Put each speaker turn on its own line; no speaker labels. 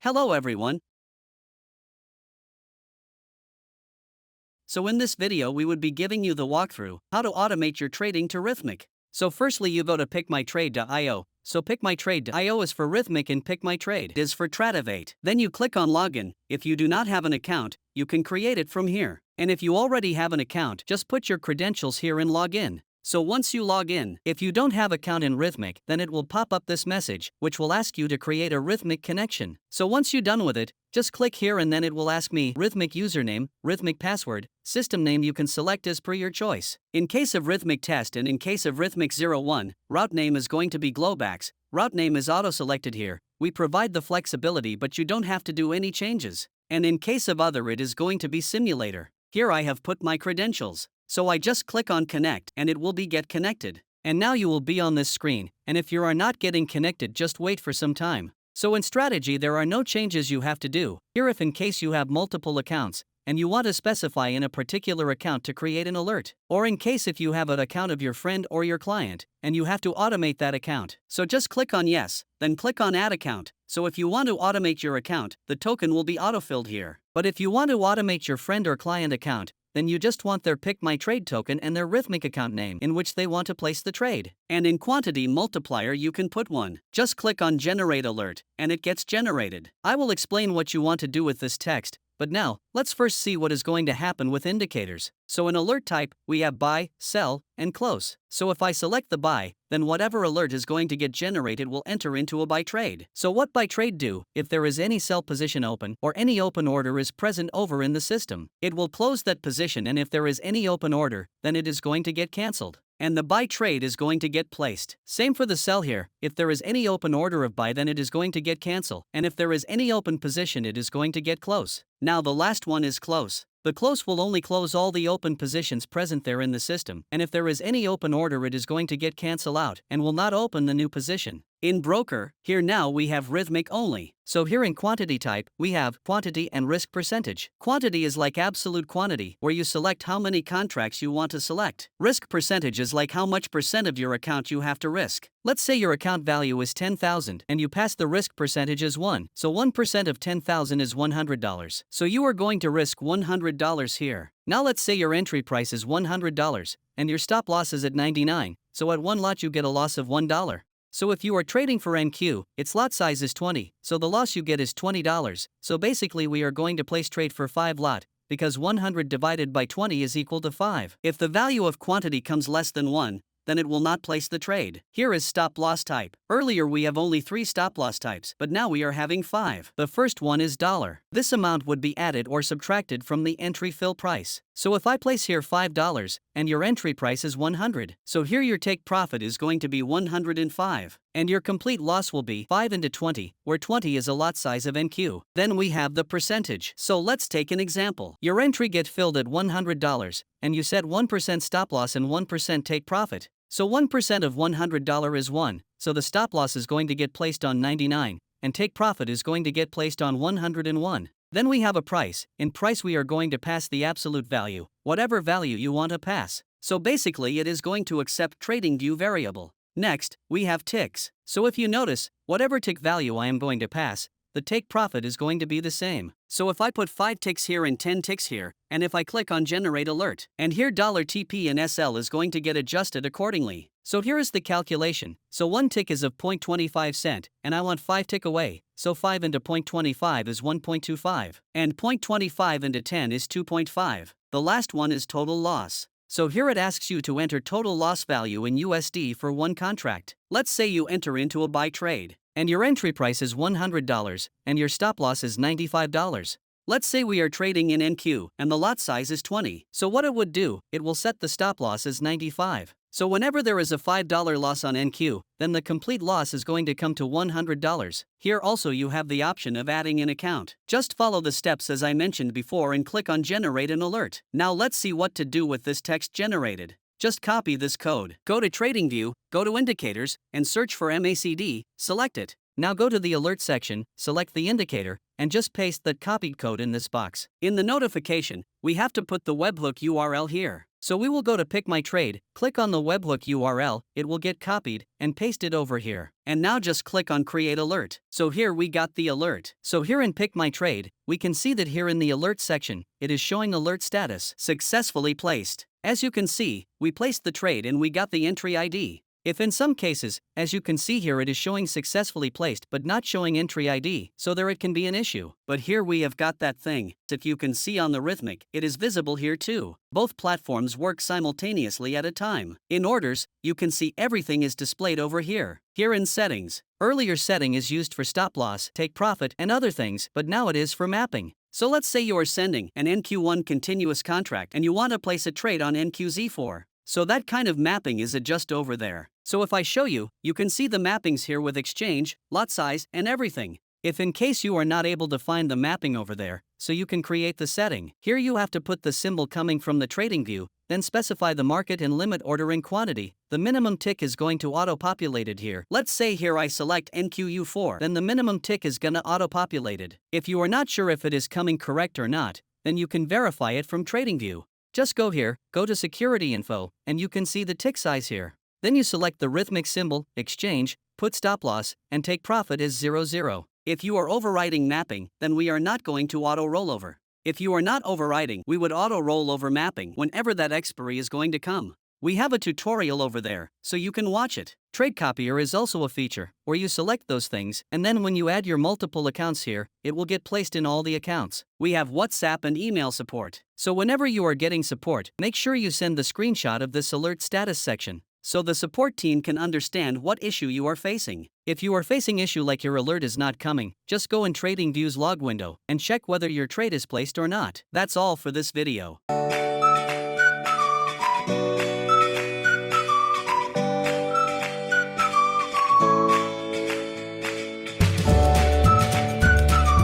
Hello everyone. So in this video we would be giving you the walkthrough how to automate your trading to Rithmic. So firstly you go to PickMyTrade.io. So PickMyTrade.io is for Rithmic and PickMyTrade is for TradingView. Then you click on login. If you do not have an account, you can create it from here. And if you already have an account, just put your credentials here and log in. So once you log in, if you don't have account in Rithmic, then it will pop up this message, which will ask you to create a Rithmic connection. So once you're done with it, just click here and then it will ask me Rithmic username, Rithmic password, system name you can select as per your choice. In case of Rithmic test and in case of Rithmic 01, route name is going to be Globax. Route name is auto-selected here. We provide the flexibility but you don't have to do any changes. And in case of other it is going to be simulator. Here I have put my credentials. So I just click on connect and it will be get connected. And now you will be on this screen, and if you are not getting connected just wait for some time. So in strategy there are no changes you have to do. Here if in case you have multiple accounts, and you want to specify in a particular account to create an alert. Or in case if you have an account of your friend or your client, and you have to automate that account. So just click on yes, then click on add account. So if you want to automate your account, the token will be autofilled here. But if you want to automate your friend or client account, then you just want their PickMyTrade token and their Rithmic account name in which they want to place the trade. And in quantity multiplier you can put 1. Just click on generate alert, and it gets generated. I will explain what you want to do with this text, but now, let's first see what is going to happen with indicators. So in alert type, we have buy, sell, and close. So if I select the buy, then whatever alert is going to get generated will enter into a buy trade. So what buy trade do? If there is any sell position open or any open order is present over in the system, it will close that position, and if there is any open order, then it is going to get cancelled. And the buy trade is going to get placed. Same for the sell here. If there is any open order of buy, then it is going to get cancel. And if there is any open position, it is going to get close. Now the last one is close. The close will only close all the open positions present there in the system. And if there is any open order, it is going to get cancel out and will not open the new position. In broker, here now we have Rithmic only. So here in quantity type, we have quantity and risk percentage. Quantity is like absolute quantity, where you select how many contracts you want to select. Risk percentage is like how much percent of your account you have to risk. Let's say your account value is 10,000 and you pass the risk percentage as 1. So 1% of 10,000 is $100. So you are going to risk $100 here. Now let's say your entry price is $100 and your stop loss is at 99. So at one lot you get a loss of $1. So if you are trading for NQ, its lot size is 20, so the loss you get is $20. So basically we are going to place trade for 5 lot, because 100 divided by 20 is equal to 5. If the value of quantity comes less than 1, then it will not place the trade. Here is stop loss type. Earlier we have only 3 stop loss types, but now we are having 5. The first one is $. This amount would be added or subtracted from the entry fill price. So if I place here $5 and your entry price is 100, so here your take profit is going to be 105. And your complete loss will be 5 into 20, where 20 is a lot size of NQ. Then we have the percentage. So let's take an example. Your entry get filled at $100, and you set 1% stop loss and 1% take profit. So 1% of $100 is 1, so the stop loss is going to get placed on 99, and take profit is going to get placed on 101. Then we have a price. In price we are going to pass the absolute value, whatever value you want to pass. So basically it is going to accept TradingView variable. Next, we have ticks. So if you notice, whatever tick value I am going to pass, the take profit is going to be the same. So if I put 5 ticks here and 10 ticks here, and if I click on generate alert, and here $TP and SL is going to get adjusted accordingly. So here is the calculation. So 1 tick is of 0.25 cent, and I want 5 tick away. So 5 into 0.25 is 1.25, and 0.25 into 10 is 2.5. The last one is total loss. So here it asks you to enter total loss value in USD for one contract. Let's say you enter into a buy trade, and your entry price is $100, and your stop loss is $95. Let's say we are trading in NQ, and the lot size is 20. So what it would do, it will set the stop loss as 95. So whenever there is a $5 loss on NQ, then the complete loss is going to come to $100. Here also you have the option of adding an account. Just follow the steps as I mentioned before and click on generate an alert. Now let's see what to do with this text generated. Just copy this code. Go to TradingView, go to Indicators, and search for MACD, select it. Now go to the alert section, select the indicator, and just paste that copied code in this box. In the notification, we have to put the webhook URL here. So we will go to PickMyTrade, click on the webhook URL, it will get copied, and paste it over here. And now just click on Create Alert. So here we got the alert. So here in PickMyTrade, we can see that here in the alert section, it is showing alert status, successfully placed. As you can see, we placed the trade and we got the entry ID. If in some cases, as you can see here, it is showing successfully placed but not showing entry ID, so there it can be an issue. But here we have got that thing. If you can see on the Rithmic, it is visible here too. Both platforms work simultaneously at a time. In orders, you can see everything is displayed over here. Here in settings, earlier setting is used for stop loss, take profit, and other things, but now it is for mapping. So let's say you are sending an NQ1 continuous contract and you want to place a trade on NQZ4. So that kind of mapping is just over there. So if I show you, you can see the mappings here with exchange, lot size, and everything. If in case you are not able to find the mapping over there, so you can create the setting. Here you have to put the symbol coming from the TradingView, then specify the market and limit ordering quantity. The minimum tick is going to auto-populate it here. Let's say here I select NQU4, then the minimum tick is gonna auto-populate it. If you are not sure if it is coming correct or not, then you can verify it from TradingView. Just go here, go to Security Info, and you can see the tick size here. Then you select the Rithmic symbol, exchange, put stop loss, and take profit as 00. If you are overriding mapping, then we are not going to auto rollover. If you are not overriding, we would auto rollover mapping whenever that expiry is going to come. We have a tutorial over there, so you can watch it. Trade Copier is also a feature where you select those things, and then when you add your multiple accounts here, it will get placed in all the accounts. We have WhatsApp and email support. So whenever you are getting support, make sure you send the screenshot of this alert status section, so the support team can understand what issue you are facing. If you are facing issue like your alert is not coming, just go in TradingView's log window and check whether your trade is placed or not. That's all for this video.